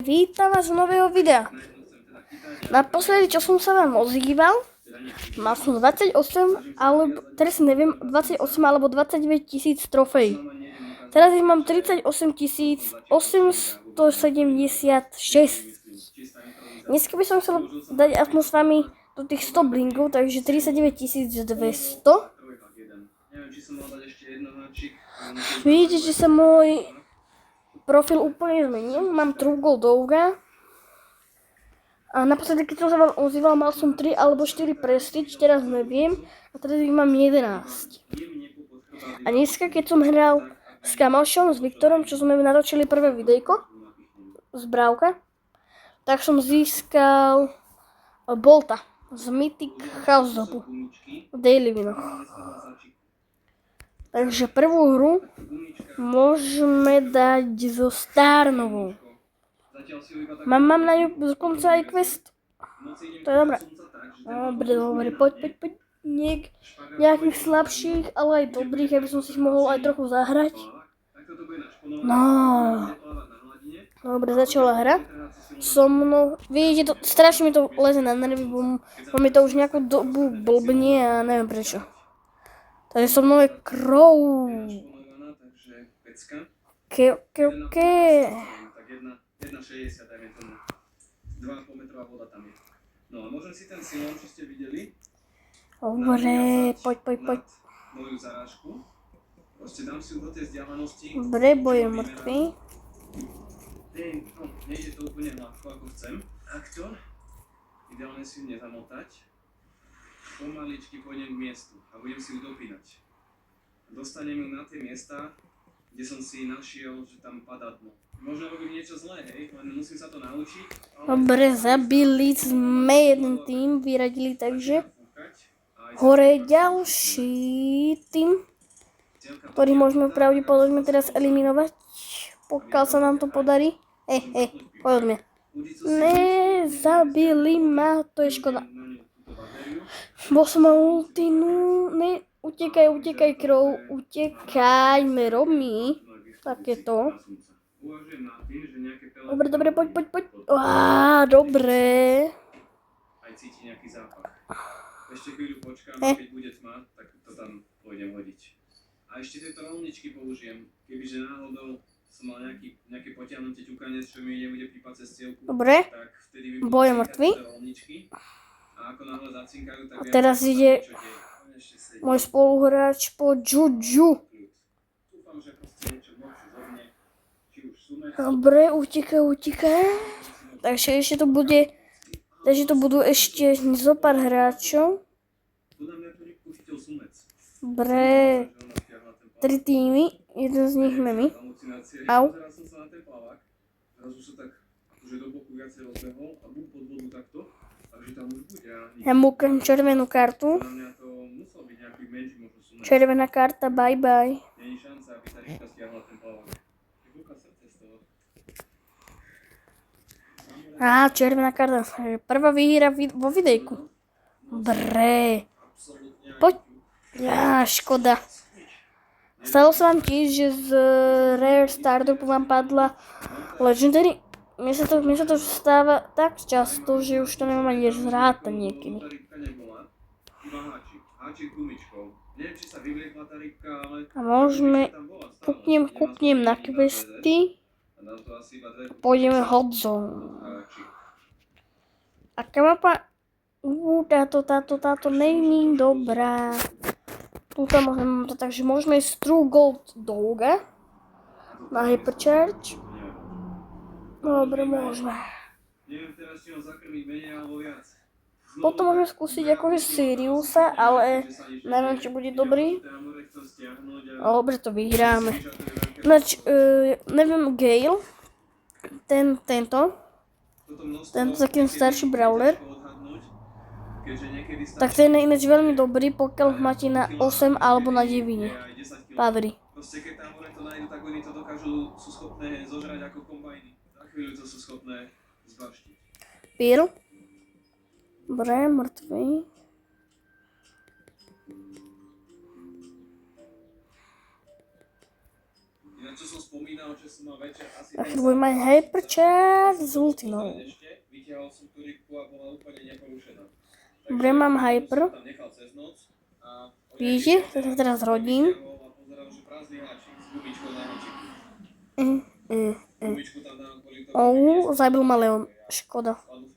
Vítam vás z nového videa. Naposledy, čo som sa vám ozýval, mal som 28, alebo teraz neviem, 28 alebo 29 tisíc trofejí. Teraz ich mám 38 876. Dneska by som chcel dať aspoň s vami do tých 100 blinkov, takže 39 200. Vidíte, že sa môj profil úplne zmenil. Mám True Gold Ouga. A naposledy, keď som sa vám ozýval, mal som 3 alebo 4 Prestige, teraz neviem. A teraz ich mám 11. A dneska, keď som hral s kamošom, s Viktorom, čo sme natočili prvé videjko z Bravka, tak som získal Bolta z Mythic House Dropu v Daily Winoch. Takže prvú hru môžeme dať so Starnovou. Mám na ňu dokonca aj quest. To je dobré. Dobre, poď. Nejakých slabších, ale aj dobrých, aby som si ich mohol aj trochu zahrať. No. Dobre, začala hra. So mnou, vidíte, strašne mi to leze na nervy, bo mi to už nejakú dobu blbne a neviem prečo. Takže so mnou je Crow. OK. 1,60 dajme tomu. 2,5 metrová voda tam je. No a môžem si ten silón, čo ste videli, Dobre, poď. moju zarážku. Proste dám si ju do tej vzdialenosti. Dobre, boj je mŕtvý. Nejde to úplne hladko, ako chcem. Takto. Ideálne si ju nezamotať. Pomaličky pôjdem k miestu a budem si ju dopínať. Dostanem ju na tie miesta, kde som si našiel, že tam padá dno. Možno robím niečo zlé, hej, len musím sa to naučiť. Dobre, zabili sme jeden tým, vyradili, takže hore ďalší tým, ktorý môžeme pravdepodobne teraz eliminovať, pokiaľ sa nám to podarí. Poď od mňa. Zabili ma, to je škoda. Bol som mal ultinu, utekaj Crow, utekajme, rob mi takéto. Dobre, poď. Dobre. Aj cíti nejaký zápach. Ešte chvíľu počkám, keď bude tma, tak to tam pôjdem hodiť. A ešte tieto rolničky použijem. Kebyže náhodou som mal nejaké potiahnutie ťukanie, čo mi nebude pípať cez cielku, Dobre. tak vtedy mi Boj je mŕtvý. rolničky. A ako náhle zacinkajú, tak A teraz ide môj spoluhráč po Juju. Dobre, utekaj. Takže to budú ešte zo pár hráčov. Dobre, 3 týmy, jeden z nich sme my. Au. Ja múkam červenú kartu. Červená karta, bye. Červená karta. Prvá výhra vo videjku. Dobre. Poď. Škoda. Stalo sa vám tiež, že z Rare Star Dropu vám padla Legendary? Mne sa to stáva tak často, že už to nemám ani zrátať niekedy. A môžeme, kúknem na questy. Pôjdeme Hot Zone. Aká mapa? Táto není dobrá. Tuto môžeme to, takže môžeme ísť True Gold Ouga na Hypercharge. Dobre, môžeme. Potom môžeme skúsiť akože Siriusa, ale neviem, či bude dobrý. Dobre, to vyhráme. Neviem, Gale, tento taký starší brawler, tak ten je ináč veľmi dobrý, pokiaľ máte na 8 alebo na 9 powery. Proste keď tam to nájdu, tak oni to dokážu, sú schopné zožrať ako kombajny. Za chvíľu to sú schopné zbaštiť. Pearl. Dobre, mŕtvý. čo som spomínal, že som mal večer asi... Achybuj maj hyperchat s ultinou. Ešte, vytiahol som tú rybku a bola úplne neporušená. Dobre, mám hyper. Tam nechal cez noc a... Vidíte, to sa teraz rodím. A pozeral, že prázdny háčik s gumičkou na háčiku. Gumičku tam dám kvôli tomu, Zabil ma Leon. Škoda. spadol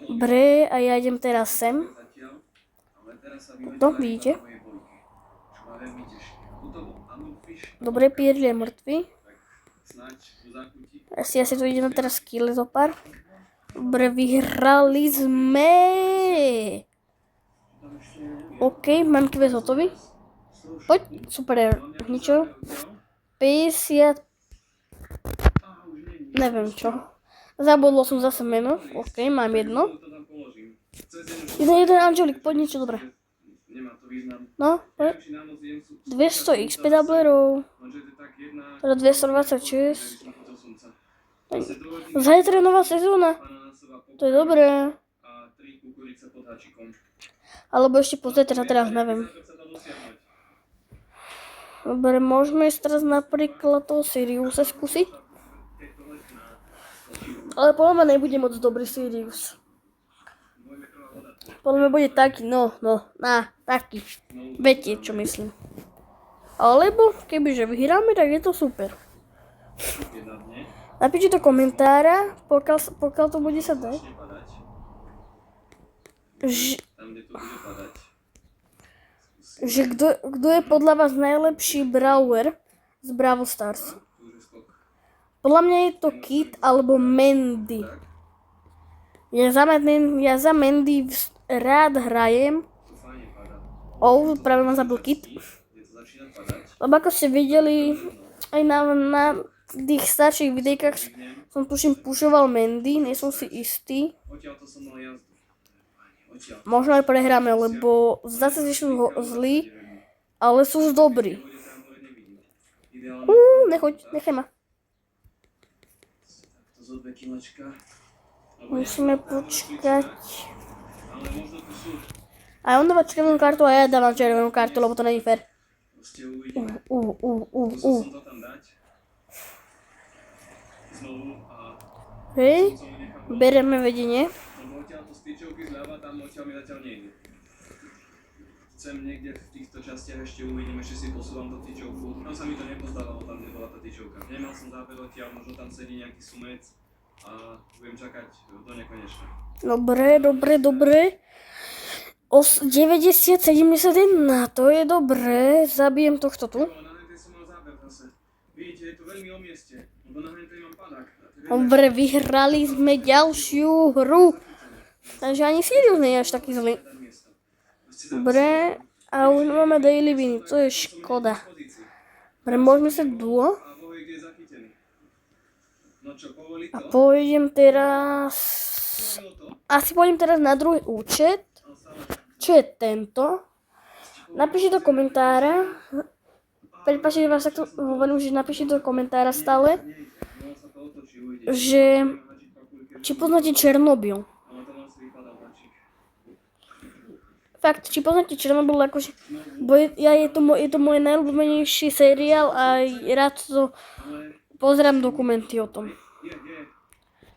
Dobre, a ja idem teraz sem. zatiaľ, ale teraz sa vyhodila To iba vidíte. na moje bojky, čo má veľmi ťažké. A tuto bol Anulfish, Dobre, Pierre je mŕtvy. tak snáď ho zakúti. Asi tu ideme teraz kill zo pár. Dobre, vyhrali sme. OK, mám quest hotový. Poď, super, ničo. 50, neviem čo. Zabudol som zase meno. OK, mám jedno. To tam položím. Cez jednu Jeden Angelik, poď niečo dobré. nemá to význam. No, poď. Či na noc idem 200 XP doublerov. lenže to je tak jedna... Teda 226. do slnca. Zase do hodiny Zajtra je nová sezóna. ananásová To je dobré. a 3 kukurice pod háčikom. Alebo ešte pozrieť, teraz neviem. Ako sa dá dosiahnuť? Dobre, môžeme ísť teraz napríklad toho Siriusa skúsiť. Ale podľa mňa nebude moc dobrý Sirius. Podľa mňa bude taký, taký. Viete, čo myslím. Alebo, kebyže vyhráme, tak je to super. Jedna dne, Napíšte do komentára, pokiaľ to bude sa dať. začne padať. Že, Tam, kde to bude padať. že kto je podľa vás najlepší brawler z Brawl Stars? Tu už je skok. Podľa mňa je to Kit alebo Mandy. Tak, Ja za Mandy rád hrajem. tu fajne padá. Práve ma zabil Kit. Kde to začína padať. Lebo ako ste videli, aj na tých starších videjkách som tuším pušoval Mandy, nie som si istý. Odtiaľ to som mal jazdu. Odtiaľ. Možno aj prehráme, lebo zase sú zlí, ale sú dobrí. Bude tam hore nevidieť. Ideálne Nechoď, nechaj ma. takto zo 2 kilačka. Musíme počkať. Ale možno tu sú. A on dáva červenú kartu a ja dávam červenú kartu, lebo to není fér. Proste uvidíme. Musel som to tam dať. Znovu a Hej, som nechal. bereme vedenie. Lebo odtiaľ to z tyčovky zľava, tam odtiaľ mi zatiaľ nejde. Chcem niekde v týchto častiach ešte uvidím, ešte si posúvam tú tyčovku. Tam sa mi to nepozdávalo, tam nebola tá tyčovka. Nemal som záber odtiaľ, možno tam sedí nejaký sumec a budem čakať do nekonečna. Dobre. 90, 71, to je dobré. Zabijem tohto tu. Na hentej som mal záber zase. Vidíte, je to veľmi o mieste, lebo na hentej mám padák. Dobre, vyhrali sme ďalšiu hru. Takže ani Sirius nie je až taký zlý. Dobre, a už máme daily win, to je škoda. Dobre, môžeme sa duo. A boh vie, kde je zachytený. No čo, povolí A to? pôjdem teraz... Povolilo to? Asi pôjdem teraz na druhý účet. Ale stále Čo je tento? Napíšte do komentára. Prepáčte, vás takto hovorím, že napíšte do komentára stále, no sa to otočí, ujde. že či poznáte Černobyl. Ale to mám si vykladal háčik. Fakt, či poznáte Černobyl, akože, bo je to môj najľúbenejší seriál a rád to Ale pozerám dokumenty o tom.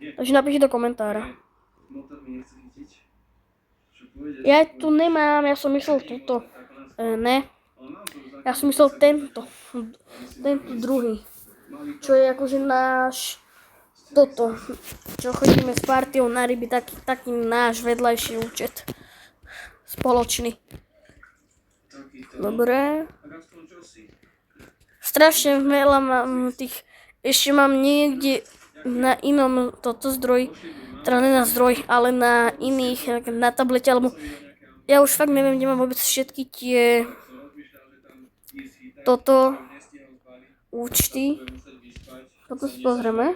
je. Takže napíšte do komentára. Motor mi nechce chytiť. Čo pôjde? Ja tu nemám, ja som myslel túto. Ne, Ale mám to už ja som myslel tento druhý. Čo je akože náš, toto, čo chodíme s partiou na ryby, taký náš vedľajší účet. Spoločný. takýto. Dobre. Tak aspoň čo si. Strašne veľa mám tých, ešte mám niekde na inom toto zdroj, teda ne na zdroj, ale na iných, na tablete, alebo ja už fakt neviem, kde mám vôbec všetky tie toto účty. Toto si pozrieme.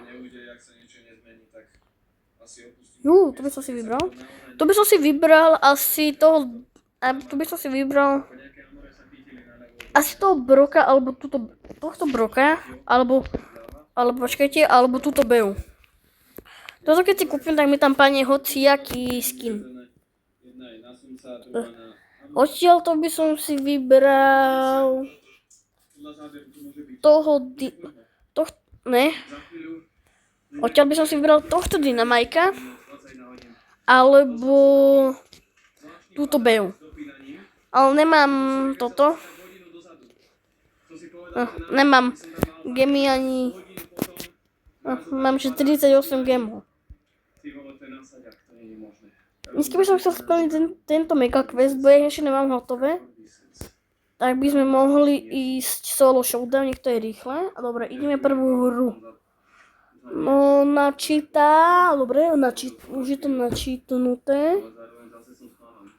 To by som si vybral. To by som si vybral asi toho, asi toho broka, alebo tohto broka, alebo počkajte, alebo túto beu. Toto keď si kúpim, tak mi tam padne hociaký skin. Odtiaľ to by som si vybral toho Ne. Za chvíľu Odtiaľ by som si vybral tohto Dynamajka, 20 na hodinu. alebo túto Beu. Dopínaním. Ale nemám toto. Hodinu dozadu. Som si povedal, že Nemám gemy ani... Mám 48 gemov. ty vole, to je násaďak, to nie je možné. Dneska by som chcel splniť tento mega quest, bo ja ešte nemám hotové. Tak by sme mohli ísť solo showdown, nech to je rýchle. A dobre, ideme prvú hru. No, načíta, dobre, už je to načítnuté. Zároveň zase som sklamaný.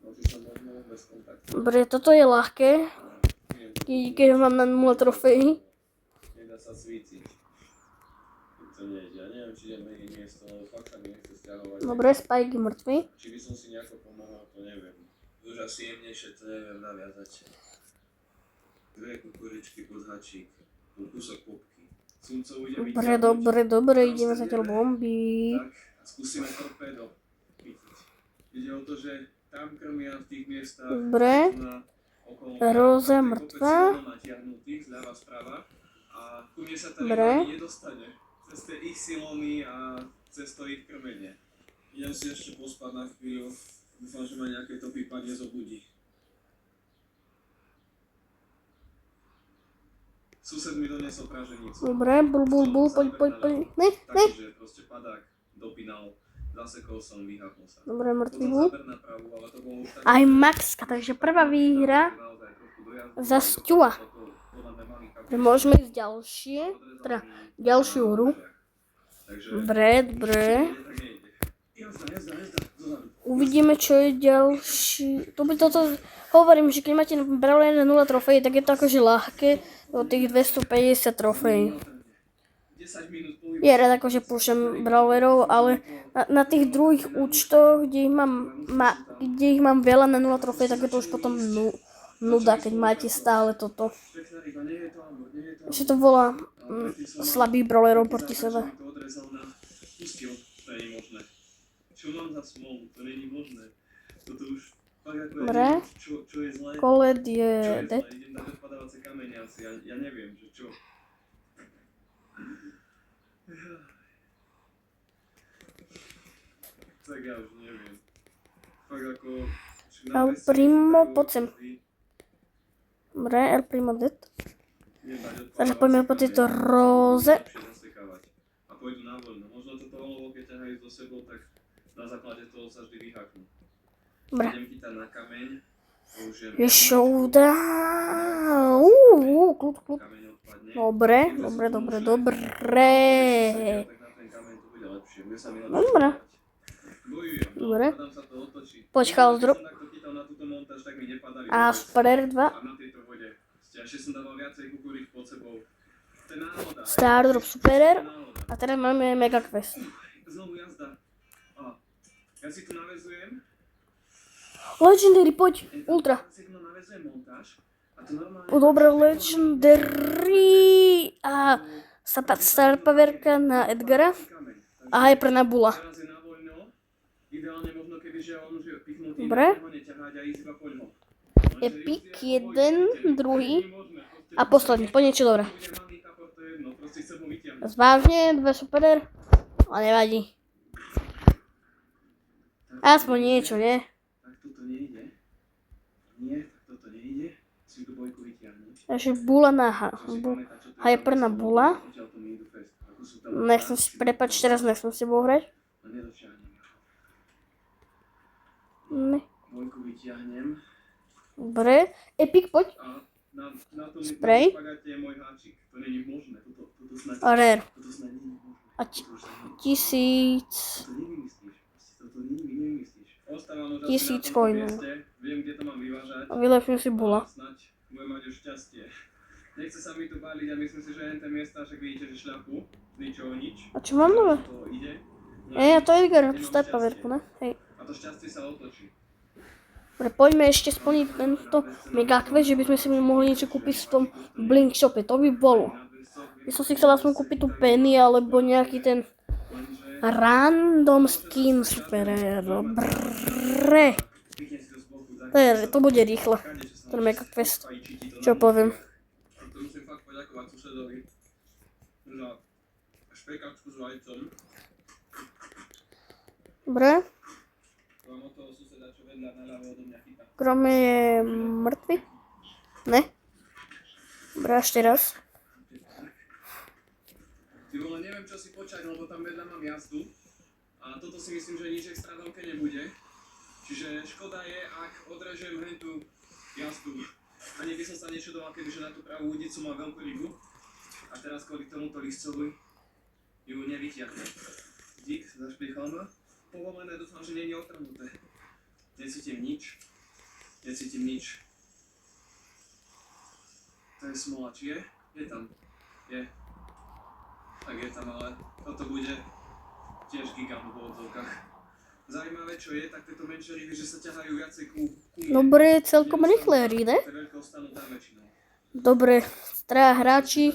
Noci som možno bez kontaktu. Dobre, toto je ľahké. Keď ho mám na 0 trofeji. Nedá sa svíciť. To nejde, ja neviem, či idem na miesto, lebo fakt sa mi nechce stiahovať. Dobre, Spike je mŕtvy. Či by som si nejako pomohol, to neviem. Už asi jemnejšie to neviem naviazať. Dve kukuričky pod hačík, kúsok popky. Slnco ide Dobre, ideme zatiaľ bomby. Tak, a skúsime torpédo chytiť. Ide o to, že tam krmia v tých miestach Dobre. na okolo Róza kopec mŕtva. silno natiahnutých zľava sprava a ku mne sa tá Dobre. ryba ani nedostane. Cez tie ich silóny a cez to ich krmenie. Idem si ešte pospať na chvíľu. Dúfam, že ma nejaké to pípanie zobudí. Sused mi doniesol praženicu. Dobre, bul, poď. Ne. Taký, že proste padák dopínal, zasekol som, vyhapol sa. Dobre, mŕtvy Potom bul. záber na pravú, ale to bolo už tak... Aj Maxka, takže prvá výhra za Stua. Môžeme ísť teda ďalšiu hru. Dobre. Uvidíme, čo je ďalší. Toto hovorím, že keď máte brawler na 0 trofejí, tak je to akože ľahké do tých 250 trofejí. Je rád akože púšťam brawlerov, ale na tých druhých účtoch, kde ich mám veľa na 0 trofejí, tak je to už potom nuda, keď máte stále toto. Ešte to volá slabých brawlerov proti sebe. Čo mám za smolu? To není možné. Toto už fakt ako Dobre. čo je zlé. Koled Čo je je dead. zlé? Idem na odpadávacie kamene asi. Ja neviem, že čo. Tak ja už neviem. Fakt ako... El Primo, poď sem. Dobre, El Primo dead. Teraz poďme po tejto róze. A pôjdu na voľno. Možno toto olovo, keď ťahajú so sebou, tak na základe toho sa vždy vyhaknú. Dobre. Idem chytať na kameň. Je showdown. Kľud. Kameň odpadne. Dobre. Tak na ten kameň to bude lepšie. Bude sa mi lepšie Dobre. vyhrať. Bojujem. Dobre. Potom sa to otočí. Poď, chaos drop. Keď som takto chytal na túto montáž, tak mi nepadali A vôbec. Super 2. A na tejto vode. Ešte som dával viacej kukurík pod sebou. To je náhoda. Star Drop Super. To je náhoda. A teraz máme Mega Quest. Znovu jazda. Ja si tu navezujem. Legendary, poď. Ultra. Signál navezujem montáž. A to normálne... Dobre, Legendary. A Star Powerka na Edgara. kameň. A Hyper na Bula. Teraz je na voľno. Ideálne možno keby, že on už je pichnutý. Dobre. Ho neťahať a ísť iba po ňom. Epic, jeden, druhý. A posledný, po niečo dobré. Bude malý kapor, to je jedno. Proste chcem ho vytiahnuť. Vážne, 2 Super. A nevadí. Aspoň niečo, nie? Tak toto nejde. Nie, tak toto nejde. Si tú bojku vytiahnuť. Takže Bula na Čo si pamätá, čo to je Hyper na Bula. odtiaľ to mi idú fest. Ako sú tam Nechcem si, prepáč, teraz nechcem s tebou hrať. a nedočiahnem. Ne. Bojku vytiahnem. Dobre. Epic, poď. A na tom Spray. špagáte je môj háčik. To není možné. Toto snad Rare. není možné. A Toto už není. 1000. To nevymyslíš. Proste toto nevymyslíš. Ostávam už 1000 na tomto coinov. mieste. Viem, kde to mám vyvážať. A vylepším si Bula. Snaď budem mať už šťastie. Nechce sa mi tu báliť a myslím si, že jen tie miesta, však vidíte, že šľapu. Z ničoho nič. A čo mám nové? To ide. No Ja to Edgar, nemám Star šťastie. Powerku, ne? Hej. A to šťastie sa otočí. Dobre, poďme ešte splniť tento mega quest, že by sme si mohli niečo kúpiť v tom Blink shope. To by bolo. By som si chcela aspoň kúpiť tú Penny alebo nejaký ten random skin super. Dobre. To bude rýchle. Ten mega quest. Čo poviem. To musím fakt poďakovať susedovi. na špekačku s vajcom. Dobre. Mám od toho suseda, čo vedľa naľavo odo mňa chytá. Grome je mŕtvy? Ne. Dobre, ešte raz. Ty vole, neviem čo si počať, lebo tam vedľa mám jazdu. A toto si myslím, že nič extra veľké nebude. Čiže škoda je, ak odrežem hneď tú jazdu. Ani by som sa nečudoval, kebyže na tú pravú udicu má veľkú rybu. A teraz kvôli tomuto liscovi ju nevytiahne. Dík, zašpichal ma. Povolené, dúfam, že nie je otrhnuté. Necítim nič. Necítim nič. To je smola, či je? Je tam. Je. Tak je tam, ale toto bude tiež gigant v odzovkách. Zaujímavé, čo je, tak tieto menšie ryby, že sa ťahajú viacej ku mne. Dobre, celkom rýchle hry, ne? Tie veľké ostanú tam väčšinou. Dobre, traja hráči,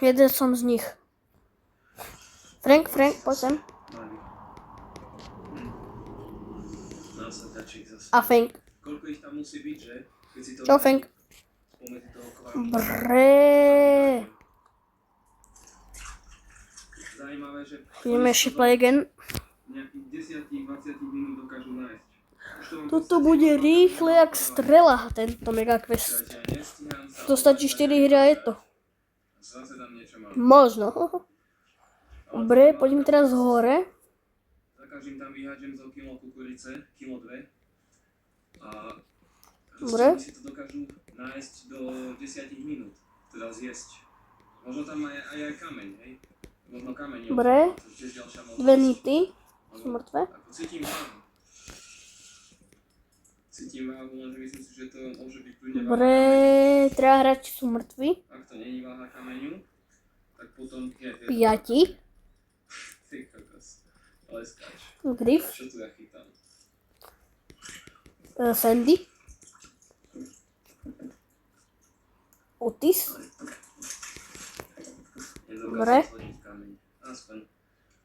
jeden som z nich. Frank, poď sem. Mali. Násaďačík zase. A Frank. Koľko ich tam musí byť, že? Keď si to Čau, Frank. spomedzi toho kváru. Dobre. Zaujímavé, že Ideme ešte play again. nejakých 10-20 minút dokážu nájsť. Už to mám Toto bude rýchle jak strela, tento megaquest. ja nestíham sa. To stačí 4 hry a je to. Zase tam niečo mám. Možno. Dobre, poďme teraz hore. Za každým tam vyhádžem zo kilo kukurice, kilo 2. A Dobre. si to dokážu nájsť do 10 minút. Teda zjesť. Možno tam aj kameň, hej? Možno kameň. Dobre. To je tiež ďalšia možnosť. Dve nity sú mŕtve. Ako cítim váhu. Cítim váhu, lenže myslím si, že to môže byť kľudne váha Dobre, kameňu. traja hráči sú mŕtvi. Ak to není váha kameňu, tak potom je. 5. Ty kokos. Ale skáč. Griff, Čo tu ja chytám? Sandy. Otis. Dobre. Nedokázal zhodiť kameň.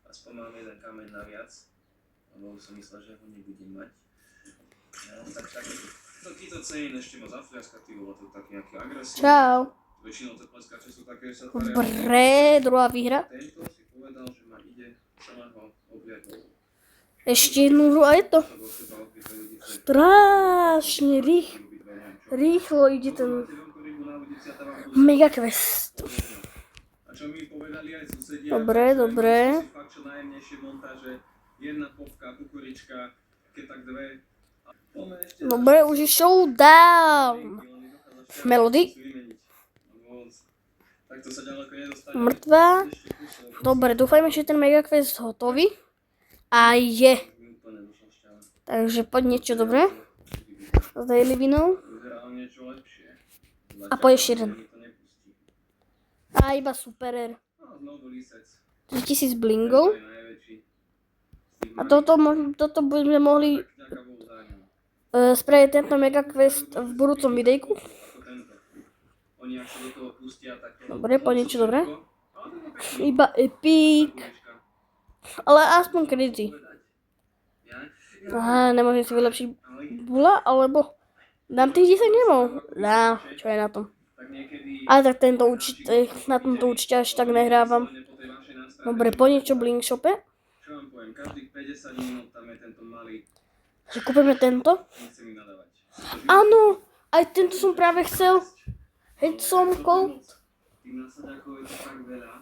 Aspoň mám jeden kameň naviac. Lebo som myslel, že ho nebudem mať. No, tak takýto cejín ešte ma zafliaska, ty vole, to tak nejaký agresívny. Čau. Väčšinou tie pleskače sú také, že sa tvária. Dobre, druhá výhra. Tento si povedal, že ma ide celého obliadol. Ešte jednu hru a je to. Lebo seba opäť ľudí, čo Strašne rýchlo ide ten megaquest. A čo mi povedali aj susedia, Dobre, že dobre. sú fakt čo najjemnejšie montáže, jedna popka, kukurička, keď tak dve. A poďme ešte Dobre, už je showdown. Melody. Takto sa ďaleko nedostane. Mŕtva. Dobre, dúfajme, že ten megaquest hotový. A je. Takže poď niečo dobré. Z Daily Winov. Vyzeral niečo lepšie. A poď ešte jeden. Mi to nepustí. A iba superer. No, znovu lisec. 3000 blingov. To je najväčší. A toto by sme mohli Ďaká Bohu za ňu. spraviť tento megaquest v budúcom videjku. Ako tento. Oni ak sa do toho pustia, tak to... Dobre, poď niečo dobré. Ale to je pekný. Iba epic. Kukurička. Ale aspoň crazy. Ja? Aha, nemôžem si vylepšiť bula, alebo dám tých 10 nemov. Dám, čo je na tom. Tak niekedy... Ale tak tento určite, na tomto určite až tak nehrávam. po tej vašej nástrane. Dobre, po niečo v Linkshope. Čo vám poviem, každých 50 minút tam je tento malý, Že kúpime tento. nechcem mi nadávať. Áno, aj tento som práve chcel. Heď som kol. Tých násaďakov je to tak veľa,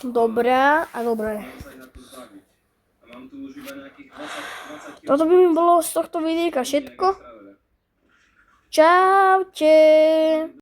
Dobrá a dobré. mám sa ich na to zbaviť. A mám tu už iba nejakých 20 kg. Toto by mi bolo z tohto videjka všetko. Čaute.